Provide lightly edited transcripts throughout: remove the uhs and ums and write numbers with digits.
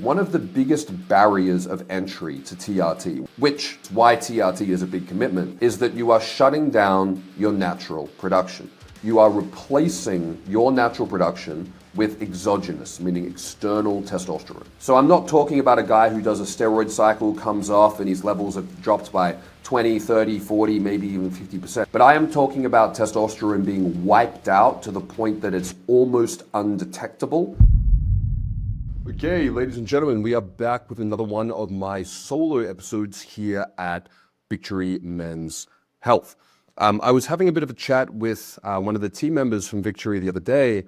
One of the biggest barriers of entry to TRT, which is why TRT is a big commitment, is that you are shutting down your natural production. You are replacing your natural production with exogenous, meaning external testosterone. So I'm not talking about a guy who does a steroid cycle, comes off, and his levels have dropped by 20, 30, 40, maybe even 50%. But I am talking about testosterone being wiped out to the point that it's almost undetectable. Okay, ladies and gentlemen, we are back with another one of my solo episodes here at Victory Men's Health. I was having a bit of a chat with one of the team members from Victory the other day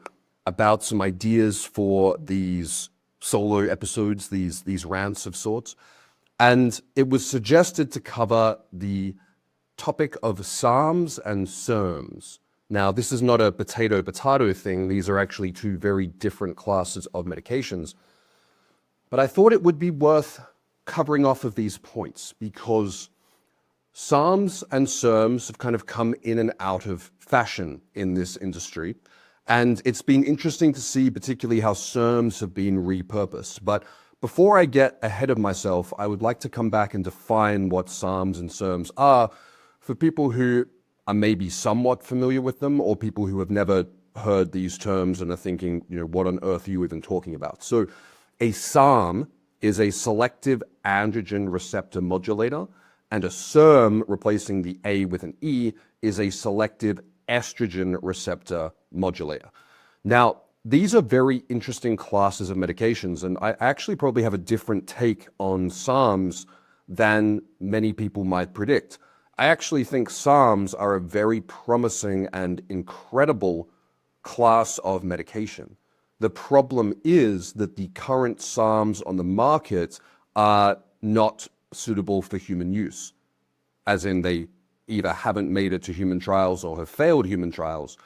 about some ideas for these solo episodes, these rants of sorts. And it was suggested to cover the topic of SARMs and SERMs. Now, this is not a potato thing. These are actually two very different classes of medications. But I thought it would be worth covering off of these points because SARMs and SERMs have kind of come in and out of fashion in this industry. And it's been interesting to see particularly how SERMs have been repurposed. But before I get ahead of myself, I would like to come back and define what SARMs and SERMs are for people who are maybe somewhat familiar with them or people who have never heard these terms and are thinking, what on earth are you even talking about? So a SARM is a selective androgen receptor modulator, and a SERM, replacing the A with an E, is a selective estrogen receptor modulator. Now, these are very interesting classes of medications, and I actually probably have a different take on SARMs than many people might predict. I actually think SARMs are a very promising and incredible class of medication. The problem is that the current SARMs on the market are not suitable for human use, as in they either haven't made it to human trials or have failed human trials.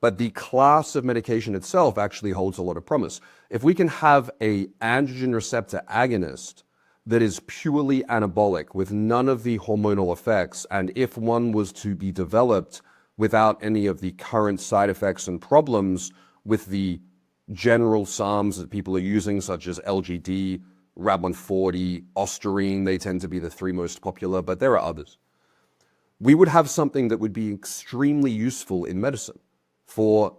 But the class of medication itself actually holds a lot of promise. If we can have an androgen receptor agonist that is purely anabolic with none of the hormonal effects, and if one was to be developed without any of the current side effects and problems with the general SARMs that people are using, such as LGD, Rab140, Ostarine, they tend to be the three most popular, but there are others. We would have something that would be extremely useful in medicine for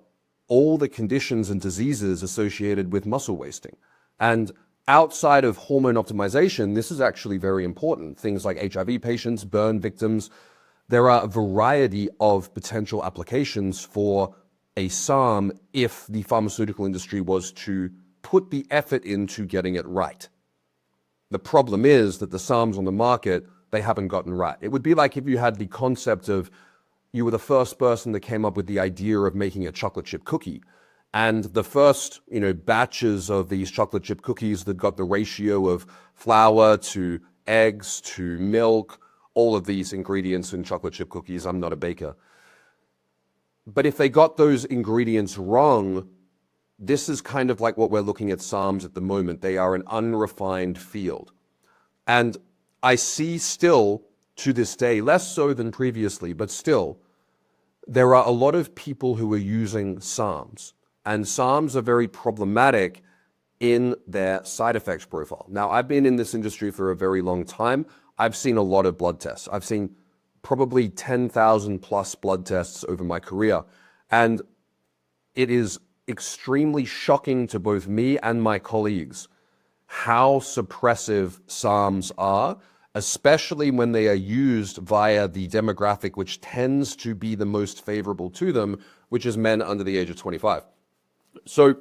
all the conditions and diseases associated with muscle wasting. And outside of hormone optimization, this is actually very important. Things like HIV patients, burn victims, there are a variety of potential applications for a SARM if the pharmaceutical industry was to put the effort into getting it right. The problem is that the SARMs on the market, they haven't gotten right. It would be like if you had the concept of you were the first person that came up with the idea of making a chocolate chip cookie. And the first, batches of these chocolate chip cookies that got the ratio of flour to eggs to milk, all of these ingredients in chocolate chip cookies. I'm not a baker. But if they got those ingredients wrong, this is kind of like what we're looking at SARMs at the moment. They are an unrefined field. And I see still, to this day, less so than previously, but still, there are a lot of people who are using SARMs. And SARMs are very problematic in their side effects profile. Now, I've been in this industry for a very long time. I've seen a lot of blood tests. I've seen probably 10,000 plus blood tests over my career. And it is extremely shocking to both me and my colleagues how suppressive SARMs are, especially when they are used via the demographic which tends to be the most favorable to them, which is men under the age of 25. So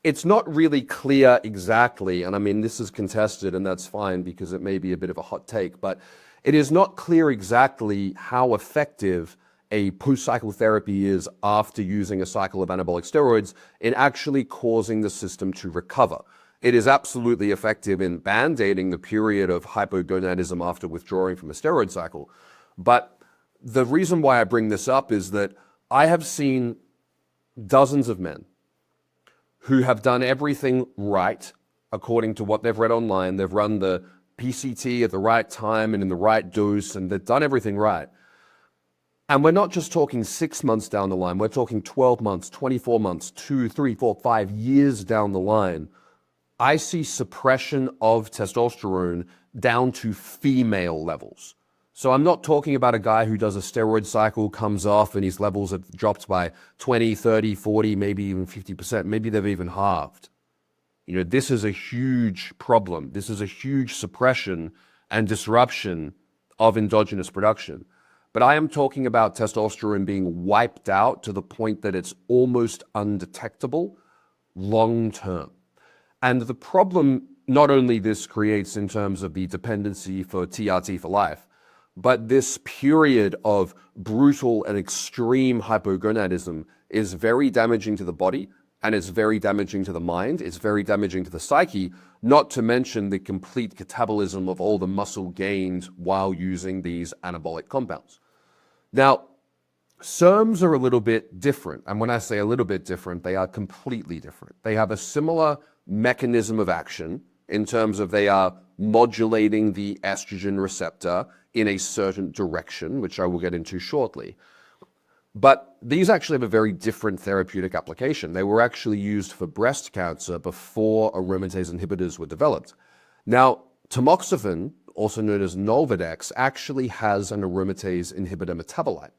it's not really clear exactly, and I mean, this is contested and that's fine because it may be a bit of a hot take, but it is not clear exactly how effective a post-cycle therapy is after using a cycle of anabolic steroids in actually causing the system to recover. It is absolutely effective in band-aiding the period of hypogonadism after withdrawing from a steroid cycle. But the reason why I bring this up is that I have seen dozens of men who have done everything right according to what they've read online. They've run the PCT at the right time and in the right dose, and they've done everything right. And we're not just talking 6 months down the line, we're talking 12 months, 24 months, 2, 3, 4, 5 years down the line I see suppression of testosterone down to female levels. So I'm not talking about a guy who does a steroid cycle, comes off, and his levels have dropped by 20, 30, 40, maybe even 50%. Maybe they've even halved. You know, this is a huge problem. This is a huge suppression and disruption of endogenous production. But I am talking about testosterone being wiped out to the point that it's almost undetectable long term. And the problem not only this creates in terms of the dependency for TRT for life, but this period of brutal and extreme hypogonadism is very damaging to the body, and it's very damaging to the mind, it's very damaging to the psyche, not to mention the complete catabolism of all the muscle gained while using these anabolic compounds. Now, SERMs are a little bit different, and when I say a little bit different, they are completely different. They have a similar mechanism of action in terms of they are modulating the estrogen receptor in a certain direction, which I will get into shortly. But these actually have a very different therapeutic application. They were actually used for breast cancer before aromatase inhibitors were developed. Now, tamoxifen, also known as Nolvadex, actually has an aromatase inhibitor metabolite.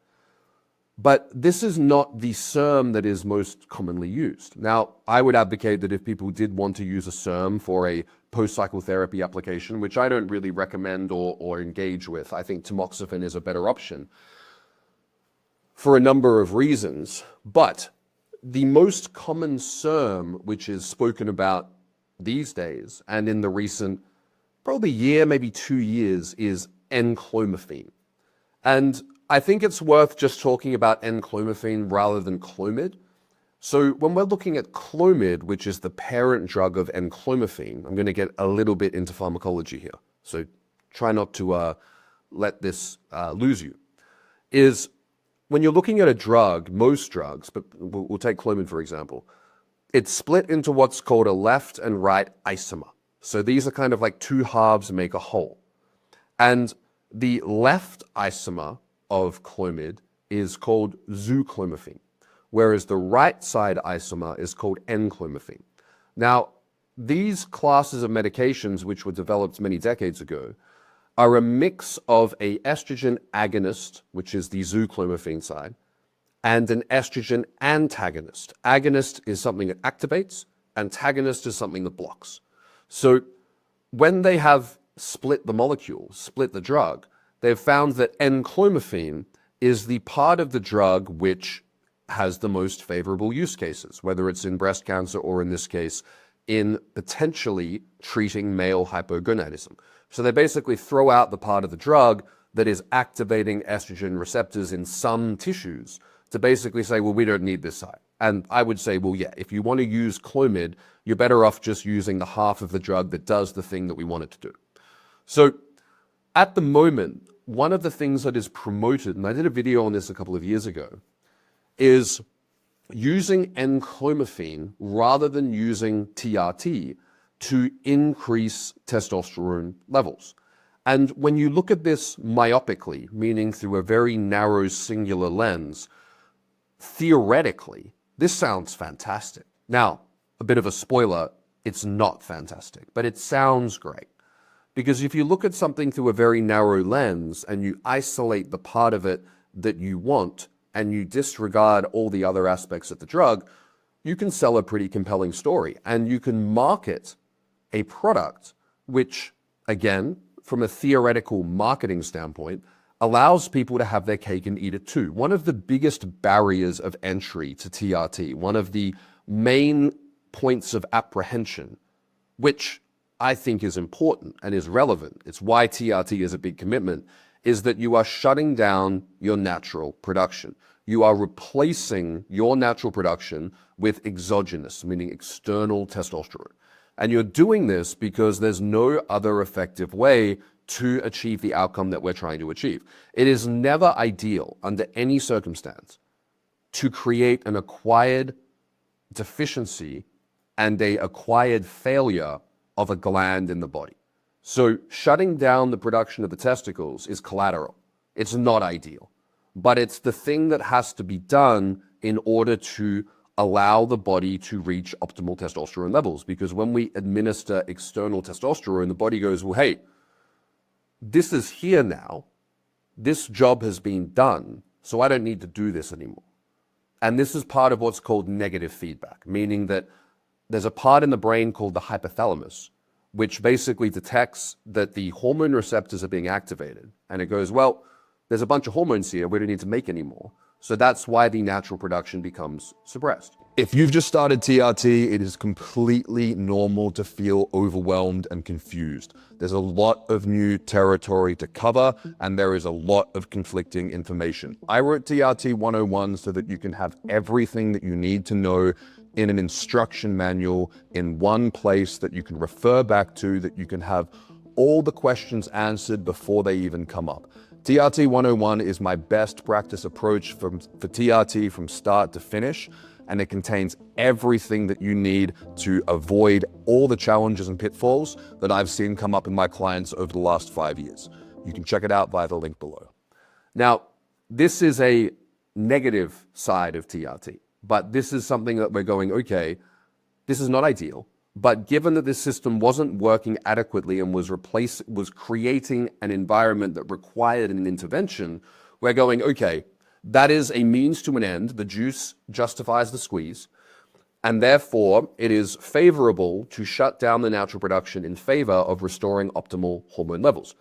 But this is not the SERM that is most commonly used. Now, I would advocate that if people did want to use a SERM for a post-cycle therapy application, which I don't really recommend or engage with, I think tamoxifen is a better option for a number of reasons. But the most common SERM, which is spoken about these days and in the recent probably year, maybe 2 years, is Enclomiphene. And I think it's worth just talking about Enclomiphene rather than Clomid. So when we're looking at Clomid, which is the parent drug of Enclomiphene, I'm going to get a little bit into pharmacology here, so try not to let this lose you, is when you're looking at a drug, most drugs, but we'll take Clomid for example, it's split into what's called a left and right isomer. So these are kind of like two halves make a whole. And the left isomer of Clomid is called Enclomiphene, whereas the right side isomer is called Enclomiphene. Now, these classes of medications, which were developed many decades ago, are a mix of a estrogen agonist, which is the Enclomiphene side, and an estrogen antagonist. Agonist is something that activates, antagonist is something that blocks. So when they have split the molecule, split the drug, they've found that Enclomiphene is the part of the drug which has the most favorable use cases, whether it's in breast cancer or in this case, in potentially treating male hypogonadism. So they basically throw out the part of the drug that is activating estrogen receptors in some tissues to basically say, well, we don't need this side. And I would say, well, yeah, if you want to use Clomid, you're better off just using the half of the drug that does the thing that we want it to do. So at the moment, one of the things that is promoted, and I did a video on this a couple of years ago, is using Enclomiphene rather than using TRT to increase testosterone levels. And when you look at this myopically, meaning through a very narrow singular lens, theoretically, this sounds fantastic. Now, a bit of a spoiler, it's not fantastic, but it sounds great. Because if you look at something through a very narrow lens and you isolate the part of it that you want and you disregard all the other aspects of the drug, you can sell a pretty compelling story. And you can market a product which, again, from a theoretical marketing standpoint, allows people to have their cake and eat it too. One of the biggest barriers of entry to TRT, one of the main points of apprehension, which I think is important and is relevant, it's why TRT is a big commitment, is that you are shutting down your natural production. You are replacing your natural production with exogenous, meaning external testosterone. And you're doing this because there's no other effective way to achieve the outcome that we're trying to achieve. It is never ideal under any circumstance to create an acquired deficiency and an acquired failure of a gland in the body. So shutting down the production of the testicles is collateral. It's not ideal, but it's the thing that has to be done in order to allow the body to reach optimal testosterone levels. Because when we administer external testosterone, the body goes, well, hey, this is here now. This job has been done, so I don't need to do this anymore. And this is part of what's called negative feedback, meaning that there's a part in the brain called the hypothalamus, which basically detects that the hormone receptors are being activated. And it goes, well, there's a bunch of hormones here, we don't need to make any more. So that's why the natural production becomes suppressed. If you've just started TRT, it is completely normal to feel overwhelmed and confused. There's a lot of new territory to cover, and there is a lot of conflicting information. I wrote TRT 101 so that you can have everything that you need to know in an instruction manual in one place that you can refer back to, that you can have all the questions answered before they even come up. TRT 101 is my best practice approach for TRT from start to finish, and it contains everything that you need to avoid all the challenges and pitfalls that I've seen come up in my clients over the last 5 years. You can check it out via the link below. Now, this is a negative side of TRT, but this is something that we're going, okay, this is not ideal, but given that this system wasn't working adequately and was creating an environment that required an intervention, we're going, okay, that is a means to an end. The juice justifies the squeeze, and therefore it is favorable to shut down the natural production in favor of restoring optimal hormone levels.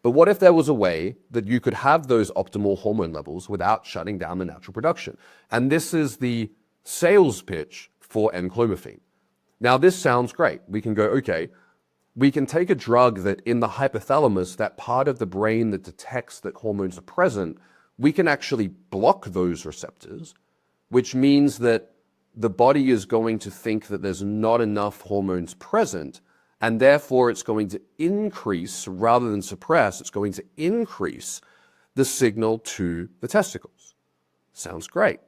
But what if there was a way that you could have those optimal hormone levels without shutting down the natural production? And this is the sales pitch for Enclomiphene. Now, this sounds great. We can go, okay, we can take a drug that in the hypothalamus, that part of the brain that detects that hormones are present, we can actually block those receptors, which means that the body is going to think that there's not enough hormones present, and therefore it's going to increase, rather than suppress, it's going to increase the signal to the testicles. Sounds great.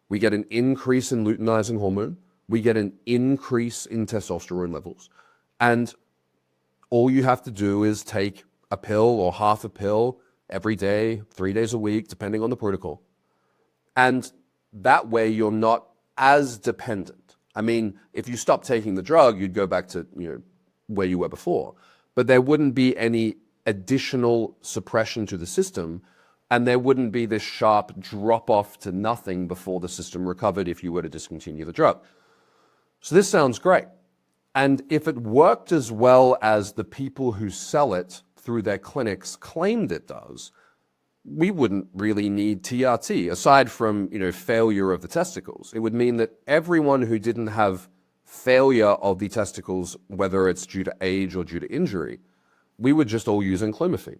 We get an increase in luteinizing hormone, we get an increase in testosterone levels, and all you have to do is take a pill or half a pill every day, 3 days a week, depending on the protocol. And that way you're not as dependent. I mean, if you stop taking the drug, you'd go back to where you were before. But there wouldn't be any additional suppression to the system, and there wouldn't be this sharp drop off to nothing before the system recovered if you were to discontinue the drug. So this sounds great. And if it worked as well as the people who sell it through their clinics claimed it does, we wouldn't really need TRT, aside from failure of the testicles. It would mean that everyone who didn't have failure of the testicles, whether it's due to age or due to injury, we would just all use Enclomiphene.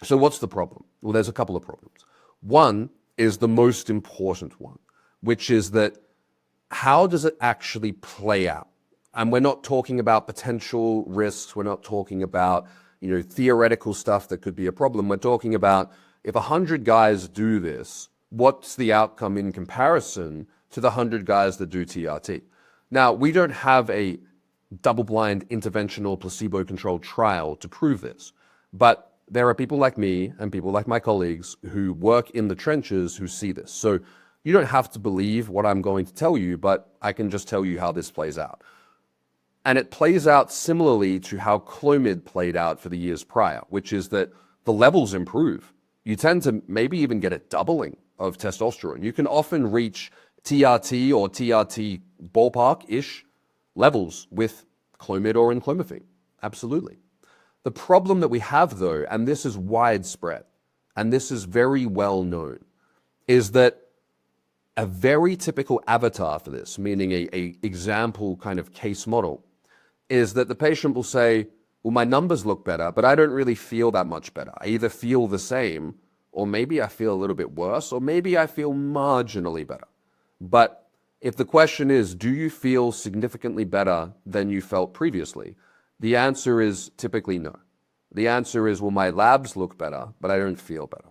So what's the problem? Well, there's a couple of problems. One is the most important one, which is that how does it actually play out? And we're not talking about potential risks. We're not talking about theoretical stuff that could be a problem. We're talking about if 100 guys do this, what's the outcome in comparison to the 100 guys that do TRT? Now, we don't have a double-blind interventional placebo-controlled trial to prove this, but there are people like me and people like my colleagues who work in the trenches who see this. So you don't have to believe what I'm going to tell you, but I can just tell you how this plays out. And it plays out similarly to how Clomid played out for the years prior, which is that the levels improve. You tend to maybe even get a doubling of testosterone. You can often reach TRT or TRT ballpark-ish levels with Clomid or Enclomiphene. Absolutely. The problem that we have, though, and this is widespread, and this is very well known, is that a very typical avatar for this, meaning a example kind of case model, is that the patient will say, well, my numbers look better, but I don't really feel that much better. I either feel the same, or maybe I feel a little bit worse, or maybe I feel marginally better. But if the question is, do you feel significantly better than you felt previously? The answer is typically no. The answer is, well, my labs look better, but I don't feel better.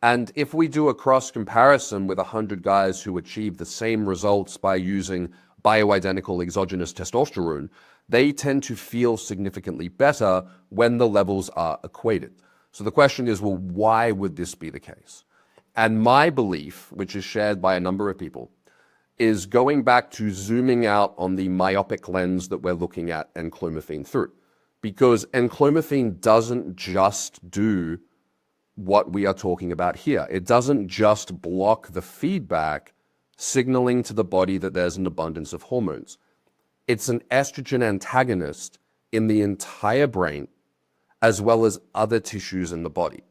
And if we do a cross comparison with 100 guys who achieve the same results by using bioidentical exogenous testosterone, they tend to feel significantly better when the levels are equated. So the question is, well, why would this be the case? And my belief, which is shared by a number of people, is going back to zooming out on the myopic lens that we're looking at enclomiphene through. Because enclomiphene doesn't just do what we are talking about here. It doesn't just block the feedback signaling to the body that there's an abundance of hormones. It's an estrogen antagonist in the entire brain, as well as other tissues in the body.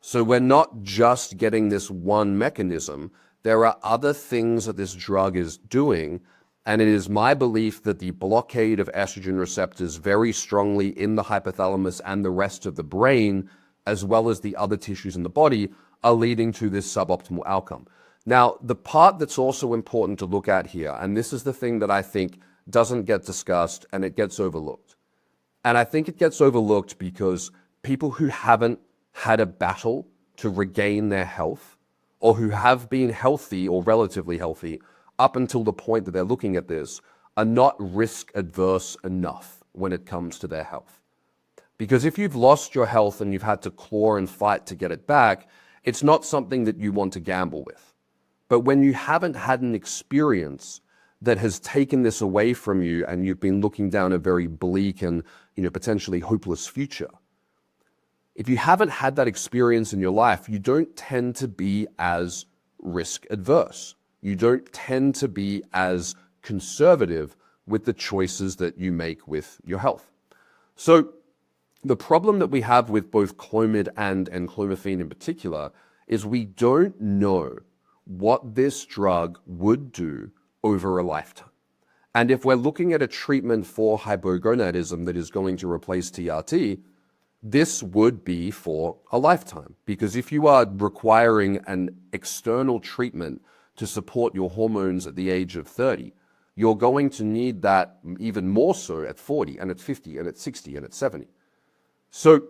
So we're not just getting this one mechanism. There are other things that this drug is doing, and it is my belief that the blockade of estrogen receptors very strongly in the hypothalamus and the rest of the brain, as well as the other tissues in the body, are leading to this suboptimal outcome. Now, the part that's also important to look at here, and this is the thing that I think doesn't get discussed and it gets overlooked. And I think it gets overlooked because people who haven't had a battle to regain their health, or who have been healthy or relatively healthy up until the point that they're looking at this, are not risk adverse enough when it comes to their health. Because if you've lost your health and you've had to claw and fight to get it back, it's not something that you want to gamble with. But when you haven't had an experience that has taken this away from you and you've been looking down a very bleak and potentially hopeless future, if you haven't had that experience in your life, you don't tend to be as risk adverse. You don't tend to be as conservative with the choices that you make with your health. So the problem that we have with both Clomid and enclomiphene in particular is we don't know what this drug would do over a lifetime. And if we're looking at a treatment for hypogonadism that is going to replace TRT, this would be for a lifetime. Because if you are requiring an external treatment to support your hormones at the age of 30, you're going to need that even more so at 40 and at 50 and at 60 and at 70. So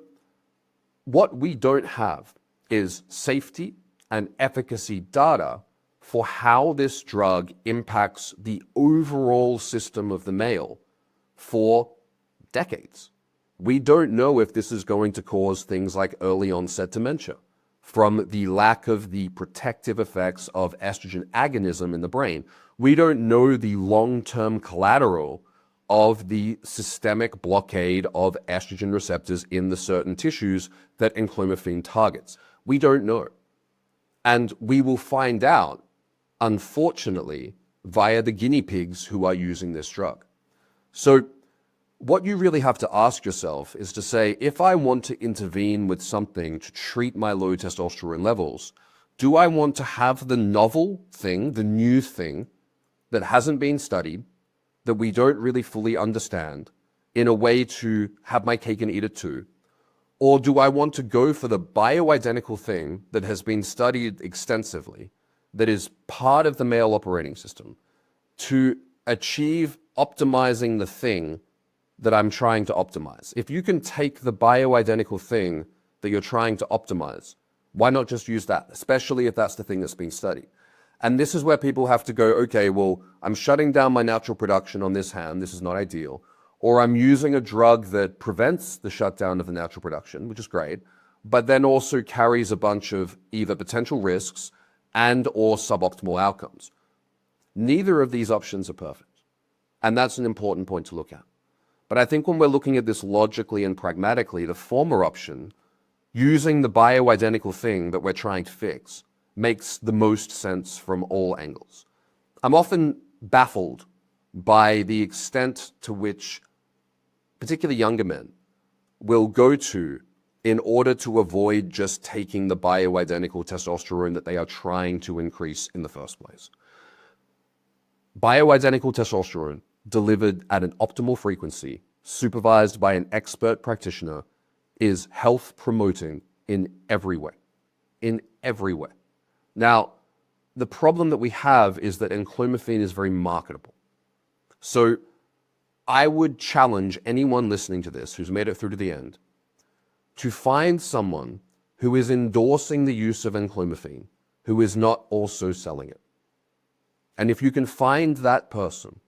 what we don't have is safety and efficacy data for how this drug impacts the overall system of the male for decades. We don't know if this is going to cause things like early onset dementia from the lack of the protective effects of estrogen agonism in the brain. We don't know the long-term collateral of the systemic blockade of estrogen receptors in the certain tissues that enclomiphene targets. We don't know. And we will find out, unfortunately, via the guinea pigs who are using this drug. So what you really have to ask yourself is to say, if I want to intervene with something to treat my low testosterone levels, do I want to have the novel thing, the new thing that hasn't been studied, that we don't really fully understand, in a way to have my cake and eat it too? Or do I want to go for the bioidentical thing that has been studied extensively, that is part of the male operating system, to achieve optimizing the thing that I'm trying to optimize? If you can take the bioidentical thing that you're trying to optimize, why not just use that, especially if that's the thing that's being studied? And this is where people have to go, okay, well, I'm shutting down my natural production on this hand, this is not ideal, or I'm using a drug that prevents the shutdown of the natural production, which is great, but then also carries a bunch of either potential risks and or suboptimal outcomes. Neither of these options are perfect. And that's an important point to look at. But I think when we're looking at this logically and pragmatically, the former option, using the bioidentical thing that we're trying to fix, makes the most sense from all angles. I'm often baffled by the extent to which particularly younger men will go to in order to avoid just taking the bioidentical testosterone that they are trying to increase in the first place. Bioidentical testosterone delivered at an optimal frequency, supervised by an expert practitioner, is health promoting in every way. In every way. Now, the problem that we have is that enclomiphene is very marketable. So I would challenge anyone listening to this who's made it through to the end to find someone who is endorsing the use of enclomiphene who is not also selling it. And if you can find that person,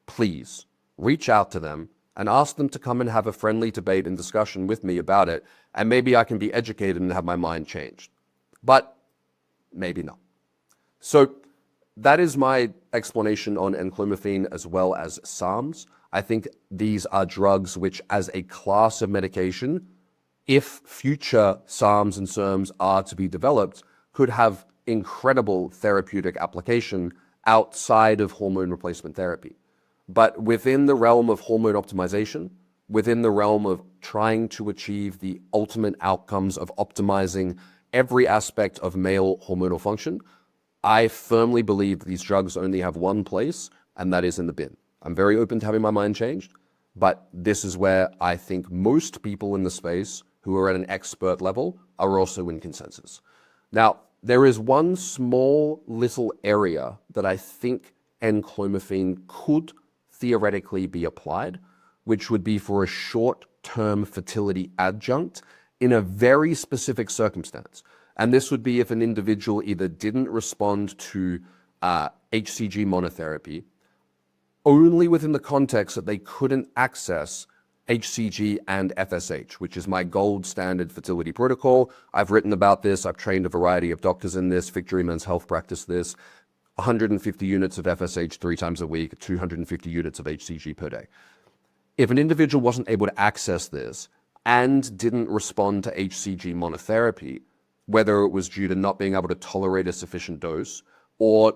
please reach out to them and ask them to come and have a friendly debate and discussion with me about it, and maybe I can be educated and have my mind changed. But maybe not. So that is my explanation on enclomiphene as well as SARMs. I think these are drugs which, as a class of medication, if future SARMs and SERMs are to be developed, could have incredible therapeutic application outside of hormone replacement therapy. But within the realm of hormone optimization, within the realm of trying to achieve the ultimate outcomes of optimizing every aspect of male hormonal function, I firmly believe these drugs only have one place, and that is in the bin. I'm very open to having my mind changed, but this is where I think most people in the space who are at an expert level are also in consensus. Now, there is one small little area that I think enclomiphene could theoretically be applied, which would be for a short-term fertility adjunct in a very specific circumstance. And this would be if an individual either didn't respond to HCG monotherapy, only within the context that they couldn't access HCG and FSH, which is my gold standard fertility protocol. I've written about this. I've trained a variety of doctors in this. Victory Men's Health practice this. 150 units of FSH 3 times a week, 250 units of HCG per day. If an individual wasn't able to access this and didn't respond to HCG monotherapy, whether it was due to not being able to tolerate a sufficient dose or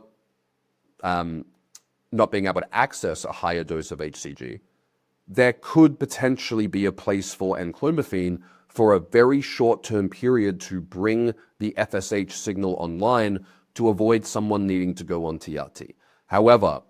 not being able to access a higher dose of HCG, there could potentially be a place for enclomiphene for a very short-term period to bring the FSH signal online to avoid someone needing to go on TRT. However,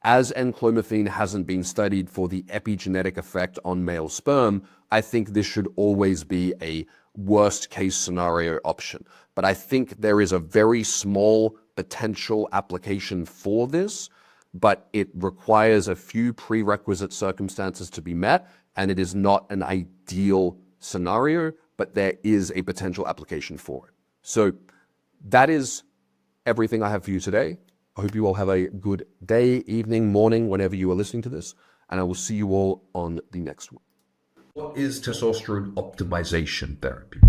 as enclomiphene hasn't been studied for the epigenetic effect on male sperm, I think this should always be a worst-case scenario option. But I think there is a very small potential application for this, but it requires a few prerequisite circumstances to be met, and it is not an ideal scenario, but there is a potential application for it. So that is everything I have for you today. I hope you all have a good day, evening, morning, whenever you are listening to this, and I will see you all on the next one. What is testosterone optimization therapy?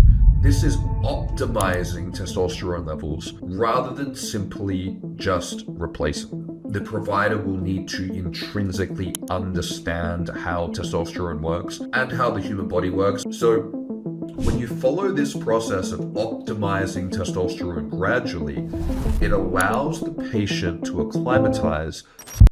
This is optimizing testosterone levels rather than simply just replacing them. The provider will need to intrinsically understand how testosterone works and how the human body works. So when you follow this process of optimizing testosterone gradually, it allows the patient to acclimatize